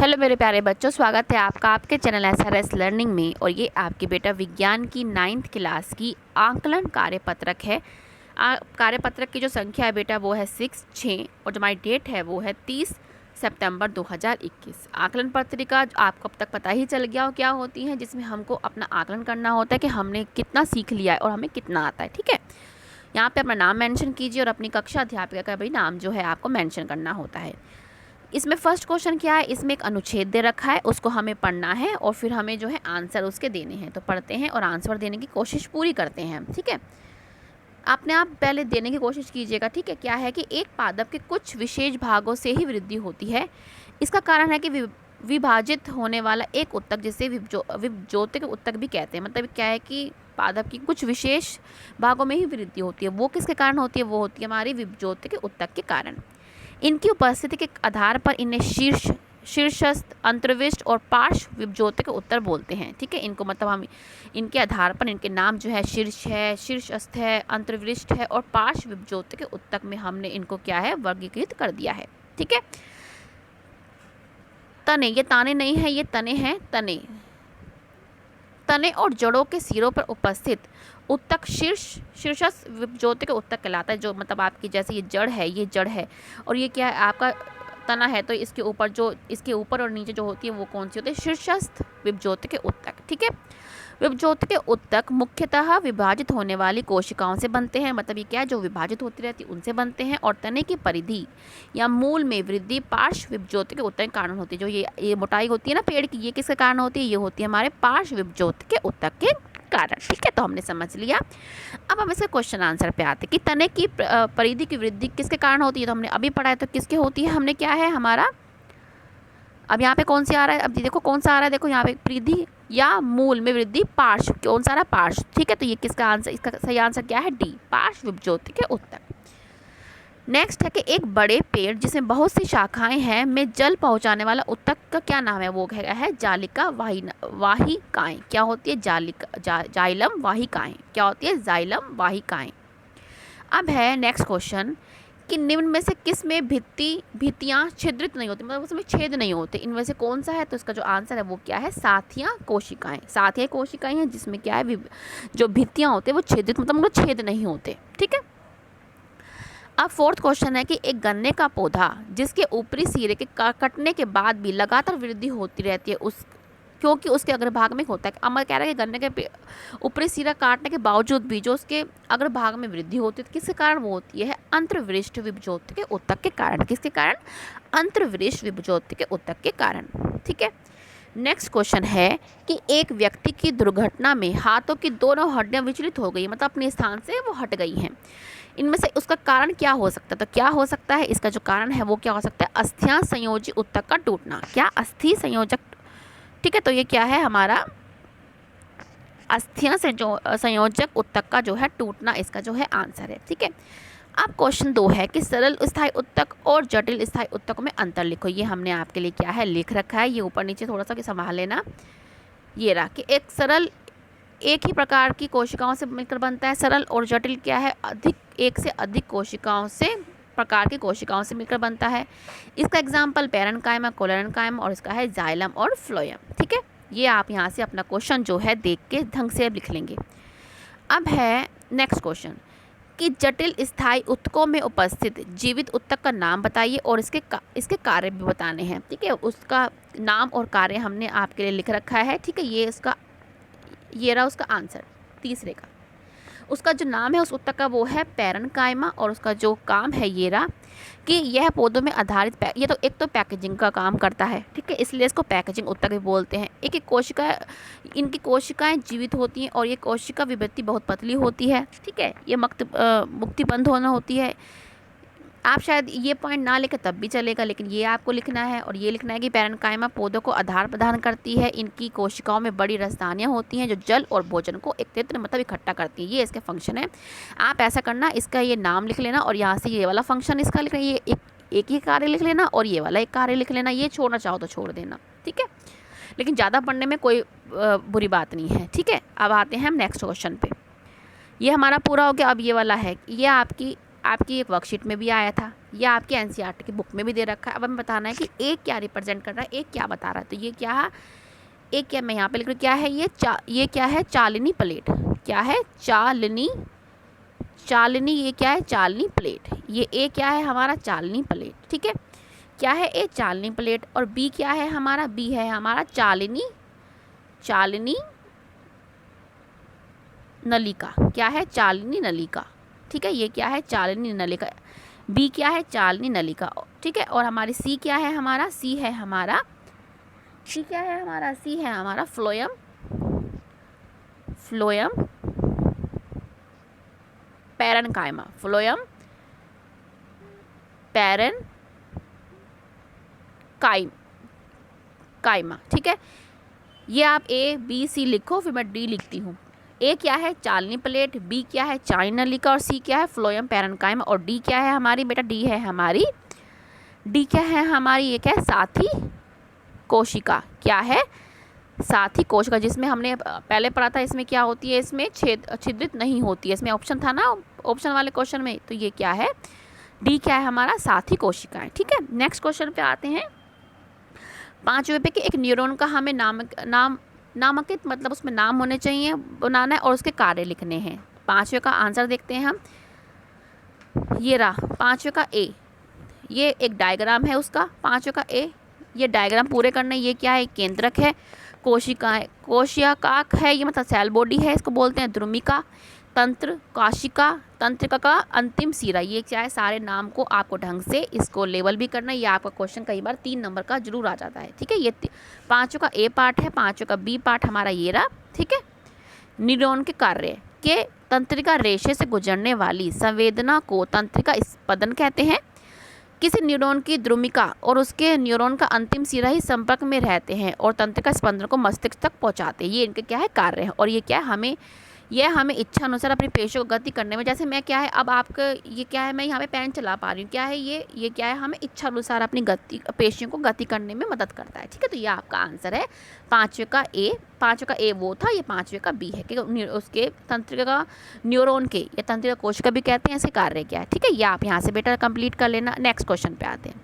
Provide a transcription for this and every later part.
Hello मेरे प्यारे बच्चों, स्वागत है आपका आपके चैनल SRS लर्निंग में। और ये आपके बेटा विज्ञान की 9th क्लास की आंकलन कार्यपत्रक है। कार्यपत्रक की जो संख्या है बेटा वो है 6 और जो हमारी डेट है वो है 30 सितंबर 2021। आकलन पत्रिका आपको अब तक पता ही चल गया हो क्या होती है, जिसमें हमको अपना आकलन करना होता है कि हमने कितना सीख लिया है और हमें कितना आता है। ठीक है, यहाँ पे अपना नाम मेंशन कीजिए और अपनी कक्षा अध्यापिका का भी नाम जो है आपको मेंशन करना होता है। इसमें फर्स्ट क्वेश्चन क्या है, इसमें एक अनुच्छेद दे रखा है, उसको हमें पढ़ना है और फिर हमें जो है आंसर उसके देने हैं। तो पढ़ते हैं और आंसर देने की कोशिश पूरी करते हैं। ठीक है, आपने आप पहले देने की कोशिश कीजिएगा। ठीक है, क्या है कि एक पादप के कुछ विशेष भागों से ही वृद्धि होती है। इसका कारण है कि विभाजित होने वाला एक उत्तक, जिसे विभजोतिक उत्तक भी कहते हैं। मतलब क्या है कि पादप की कुछ विशेष भागों में ही वृद्धि होती है। वो किसके कारण होती है? वो होती है हमारी विभजोतिक उत्तक के कारण। इनकी उपस्थिति के आधार पर इन्हें शीर्षस्थ, अंतर्विष्ट और पार्श्व विभजोतिक उत्तर बोलते हैं। ठीक है, इनको मतलब हम इनके आधार पर इनके नाम जो है शीर्ष है, शीर्षस्थ है, अंतर्विष्ट है और पार्श्व विभजोतिक उत्तक में हमने इनको क्या है वर्गीकृत कर दिया है। ठीक है, तने, ये ताने नहीं है, ये तने हैं। तने और जड़ों के सिरों पर उपस्थित उत्तक शीर्षस्थ विभजोतिक उत्तक कहलाता है। जो मतलब आपकी जैसे ये जड़ है और ये क्या है आपका तना है, तो इसके ऊपर जो इसके ऊपर और नीचे जो होती है वो कौन सी होती है? शीर्षस्थ विभजोतिक उत्तक। ठीक है, विभजोतिक उत्तक मुख्यतः विभाजित होने वाली कोशिकाओं से बनते हैं। मतलब ये क्या है, जो विभाजित होती रहती है उनसे बनते हैं। और तने की परिधि या मूल में वृद्धि पार्श्व विभजोतिक उत्तक के कारण होती है। जो ये मोटाई होती है ना पेड़ की, ये किसके कारण होती है? ये होती है हमारे पार्श्व विभजोतिक उत्तक के कारण। ठीक है, तो हमने समझ लिया। अब हम इसके क्वेश्चन आंसर पे आते हैं कि तने की परिधि की वृद्धि किसके कारण होती है। तो हमने अभी पढ़ा है, तो किसके होती है? हमने क्या है हमारा, अब यहाँ पे कौन सी आ रहा है? अब देखो कौन सा आ रहा है, देखो यहाँ पे परिधि या मूल में वृद्धि पार्श्व, कौन सा आ रहा है? पार्श्व। ठीक है, तो ये किसका आंसर, इसका सही आंसर क्या है? डी, पार्श्व विभजोतिक उत्तक। नेक्स्ट है कि एक बड़े पेड़ जिसमें बहुत सी शाखाएं हैं में जल पहुंचाने वाला उत्तक का क्या नाम है? वो है जालिका वाहिकाएं। क्या होती है? जाइलम वाहिकाएं। क्या होती है? जाइलम वाहिकाएं। अब है नेक्स्ट क्वेश्चन कि निम्न में से किस में भित्तियाँ छिद्रित नहीं होती, मतलब उसमें छेद नहीं होते, इनमें से कौन सा है? तो इसका जो आंसर है वो क्या है? साथिया कोशिकाएं। साथिया कोशिकाएं हैं जिसमें क्या है, जो भित्तियाँ होते हैं वो छिद्रित, मतलब उनमें छेद नहीं होते। ठीक है, अब फोर्थ क्वेश्चन है कि एक गन्ने का पौधा जिसके ऊपरी सिरे के कटने के बाद भी लगातार वृद्धि होती रहती है, क्योंकि उसके अग्रभाग में होता है। अमर कह रहा है कि गन्ने के ऊपरी सिरा काटने के बावजूद भी जो उसके अग्रभाग में वृद्धि होती है, किसके कारण वो होती है? अंतर्वृष्ट विभजोतिक उत्तक के कारण। किसके कारण? अंतर्वृष्ट विभजोतिक उत्तक के कारण। ठीक है, नेक्स्ट क्वेश्चन है कि एक व्यक्ति की दुर्घटना में हाथों की दोनों हड्डियां विचलित हो गई, मतलब अपने स्थान से वो हट गई हैं। इनमें से उसका कारण क्या हो सकता है? तो क्या हो सकता है इसका जो कारण है वो क्या हो सकता है? अस्थियां संयोजी उत्तक का टूटना। क्या? अस्थि संयोजक। ठीक है, तो ये क्या है हमारा अस्थियां से जो संयोजक उत्तक का जो है टूटना, इसका जो है आंसर है। ठीक है, अब क्वेश्चन 2 है कि सरल स्थायी उत्तक और जटिल स्थायी उत्तक में अंतर लिखो। ये हमने आपके लिए क्या है लिख रखा है, ये ऊपर नीचे थोड़ा सा संभाल लेना। ये रहा कि एक सरल एक ही प्रकार की कोशिकाओं से मिलकर बनता है, सरल, और जटिल क्या है? एक से अधिक कोशिकाओं से प्रकार की कोशिकाओं से मिलकर बनता है। इसका एग्जाम्पल पैरेन्काइमा, कोलोरेन्काइमा और इसका है जाइलम और फ्लोएम। ठीक है, ये आप यहाँ से अपना क्वेश्चन जो है देख के ढंग से लिख लेंगे। अब है नेक्स्ट क्वेश्चन कि जटिल स्थायी उत्तकों में उपस्थित जीवित उत्तक का नाम बताइए और इसके कार्य भी बताने हैं। ठीक है, उसका नाम और कार्य हमने आपके लिए लिख रखा है। ठीक है, ये रहा उसका आंसर तीसरे का। उसका जो नाम है उस उत्तक का वो है पैरेन्काइमा और उसका जो काम है ये रहा कि यह पौधों में आधारित ये तो एक तो पैकेजिंग का काम करता है। ठीक है, इसलिए इसको पैकेजिंग उत्तक भी बोलते हैं। एक इनकी कोशिकाएं जीवित होती हैं और ये कोशिका विभक्ति बहुत पतली होती है। ठीक है, ये मुक्तिबंध होना होती है। आप शायद ये पॉइंट ना लेकर तब भी चलेगा, लेकिन ये आपको लिखना है। और ये लिखना है कि पैरेन्काइमा पौधों को आधार प्रदान करती है। इनकी कोशिकाओं में बड़ी रसदानियाँ होती हैं जो जल और भोजन को एकत्रित मतलब इकट्ठा करती हैं। ये इसके फंक्शन है। आप ऐसा करना, इसका ये नाम लिख लेना और यहाँ से ये वाला फंक्शन इसका लिख लेना, ये एक ही कार्य लिख लेना और ये वाला एक कार्य लिख लेना। ये छोड़ना चाहो तो छोड़ देना। ठीक है, लेकिन ज़्यादा पढ़ने में कोई बुरी बात नहीं है। ठीक है, अब आते हैं हम नेक्स्ट क्वेश्चन पे। ये हमारा पूरा हो गया। अब ये वाला है, ये आपकी आपकी एक वर्कशीट में भी आया था, या आपकी एनसीईआरटी की बुक में भी दे रखा है। अब हमें बताना है कि ए क्या रिप्रेजेंट कर रहा है, ए क्या बता रहा है। तो ये क्या है, ए क्या, मैं यहाँ पे लिख रही हूँ क्या है, ये क्या है, चालनी प्लेट। क्या है, चालनी, ये क्या है, चालनी प्लेट। ये ए क्या है हमारा, चालनी प्लेट। ठीक है, क्या है ए, चालनी प्लेट। और बी क्या है हमारा, बी है हमारा चालनी नलिका। क्या है, चालनी नलिका। ठीक है, ये क्या है, चालनी नलिका। बी क्या है, चालनी नलिका। ठीक है, और हमारी सी क्या है हमारा, सी है हमारा फ्लोएम पैरेन्काइमा। Phloem parenchyma. ठीक है, ये आप ए बी सी लिखो, फिर मैं डी लिखती हूँ। ए क्या है, चालनी प्लेट, बी क्या है, चालनी नलिका, और सी क्या है, फ्लोएम पैरेन्काइमा, और डी क्या है हमारी बेटा, डी क्या है हमारी, ये क्या है, साथी कोशिका। क्या है, साथी कोशिका, जिसमें हमने पहले पढ़ा था इसमें क्या होती है, इसमें छिद्रित नहीं होती है। इसमें ऑप्शन था ना, ऑप्शन वाले क्वेश्चन में। तो ये क्या है, डी क्या है हमारा, साथी कोशिकाएं। ठीक है, नेक्स्ट क्वेश्चन पे आते हैं। 5 रुपये के एक न्यूरॉन का हमें नामांकित मतलब उसमें नाम होने चाहिए, बनाना है, और उसके कार्य लिखने हैं। 5वें का आंसर देखते हैं हम। ये रहा 5वें का ए, ये एक डायग्राम है उसका। 5वें का ए, ये डायग्राम पूरे करने। ये क्या है, केंद्रक है, कोशिकाक है, ये मतलब सेल बॉडी है, इसको बोलते हैं द्रुमिका, तंत्र, तंत्रिका का अंतिम सिरा। ये क्या है, सारे नाम को आपको ढंग से इसको लेबल भी करना है। ये आपका क्वेश्चन कई बार 3 नंबर का जरूर आ जाता है। ठीक है, ये 5 का ए पार्ट है, 5 का बी पार्ट हमारा ये रहा। ठीक है, न्यूरॉन के कार्य के तंत्रिका रेशे से गुजरने वाली संवेदना को तंत्रिका स्पंदन कहते हैं। किसी न्यूरॉन की द्रुमिका और उसके न्यूरॉन का अंतिम सिरा ही संपर्क में रहते हैं और तंत्रिका स्पंदन को मस्तिष्क तक पहुंचाते हैं। ये इनके क्या है, कार्य है। और ये क्या है, हमें इच्छा अनुसार अपनी पेशियों को गति करने में, जैसे मैं क्या है, अब आपका ये क्या है, मैं यहाँ पे पेन चला पा रही हूँ, क्या है ये क्या है, हमें इच्छा अनुसार अपनी पेशियों को गति करने में मदद करता है। ठीक है, तो ये आपका आंसर है 5वें का ए। 5वें का ए वो था, ये 5वें का बी है, कि उसके तंत्रिका न्यूरॉन के या तंत्रिका कोशिका भी कहते हैं, ऐसे कार्य क्या है। ठीक है, ये आप यहाँ से बेटा कंप्लीट कर लेना। नेक्स्ट क्वेश्चन पे आते हैं।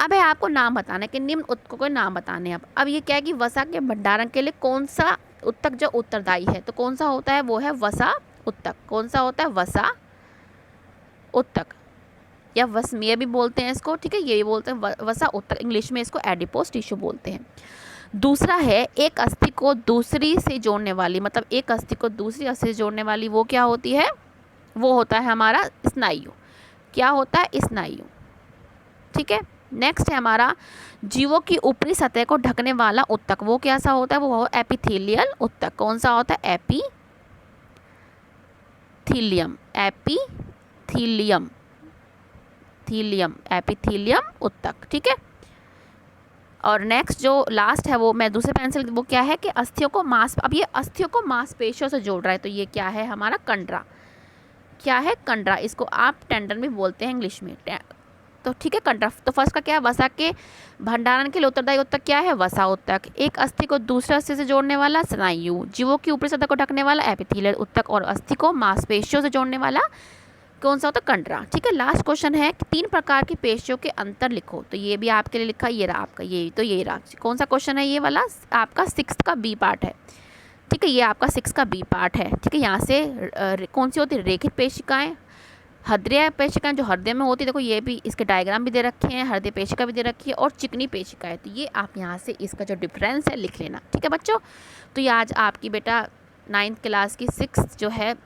अब है आपको नाम बताना है कि निम्न उत्तकों के नाम बताने हैं। अब ये क्या है कि वसा के भंडारण के लिए कौन सा उत्तक जो उत्तरदायी है, तो कौन सा होता है, वो है वसा उत्तक। कौन सा होता है, वसा उत्तक, या वसमीय भी बोलते हैं इसको। ठीक है, ये बोलते हैं वसा उत्तक, इंग्लिश में इसको एडिपोज टिश्यू बोलते हैं। दूसरा है एक अस्थि को दूसरी से जोड़ने वाली, मतलब एक अस्थि को दूसरी अस्थि से जोड़ने वाली वो क्या होती है, वो होता है हमारा स्नायु। क्या होता है, स्नायु। ठीक है, नेक्स्ट है हमारा जीवों की ऊपरी सतह को ढकने वाला उत्तक, वो कैसा होता है, वो एपिथेलियल उत्तक। कौन सा होता है, एपिथीलियम उत्तक। ठीक है, और नेक्स्ट जो लास्ट है वो मैं दूसरे पेंसिल, वो क्या है कि अस्थियों को अब ये अस्थियों को मांसपेशियों से जोड़ रहा है, तो ये क्या है हमारा, कंडरा। क्या है, कंडरा, इसको आप टेंडन भी बोलते हैं इंग्लिश में। तो ठीक है, कंडरा। तो फर्स्ट का क्या है, वसा के भंडारण के लिए उत्तरदायी उत्तक क्या है, वसा उत्तक। एक अस्थि को दूसरे अस्थि से जोड़ने वाला स्नायु, जीवों की ऊपरी सतह को ढकने वाला एपिथेलियल उत्तक, और अस्थि को मांसपेशियों से जोड़ने वाला कौन सा होता है, कंडरा। ठीक है, लास्ट क्वेश्चन है कि 3 प्रकार की पेशियों के अंतर लिखो। तो ये भी आपके लिए लिखा, ये रहा आपका, ये रहा। कौन सा क्वेश्चन है, ये वाला आपका 6 का बी पार्ट है। ठीक है, ये आपका 6 का बी पार्ट है। ठीक है, यहाँ से कौन सी होती है, रेखित पेशिकाएं, हृदय पेशिकाएं जो हृदय में होती है, देखो ये भी इसके डायग्राम भी दे रखे हैं, हृदय पेशिका भी दे रखी है, और चिकनी पेशिकाएं। तो ये आप यहाँ से इसका जो डिफरेंस है लिख लेना। ठीक है बच्चों, तो ये आज आपकी बेटा 9th क्लास की 6 जो है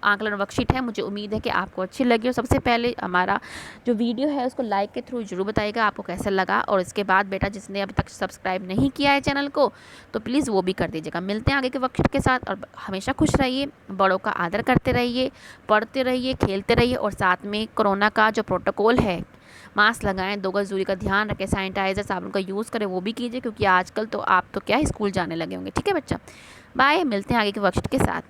आंकलन वर्कशीट है। मुझे उम्मीद है कि आपको अच्छी लगी हो। सबसे पहले हमारा जो वीडियो है उसको लाइक के थ्रू जरूर बताइएगा आपको कैसा लगा, और इसके बाद बेटा जिसने अभी तक सब्सक्राइब नहीं किया है चैनल को तो प्लीज़ वो भी कर दीजिएगा। मिलते हैं आगे के वर्कशीट के साथ, और हमेशा खुश रहिए, बड़ों का आदर करते रहिए, पढ़ते रहिए, खेलते रहिए, और साथ में कोरोना का जो प्रोटोकॉल है, मास्क लगाएं, 2 गज दूरी का ध्यान रखें, सैनिटाइजर साबुन का यूज़ करें, वो भी कीजिए, क्योंकि आजकल तो आप तो क्या स्कूल जाने लगे होंगे। ठीक है बच्चा, बाय, मिलते हैं आगे के वर्कशीट के साथ।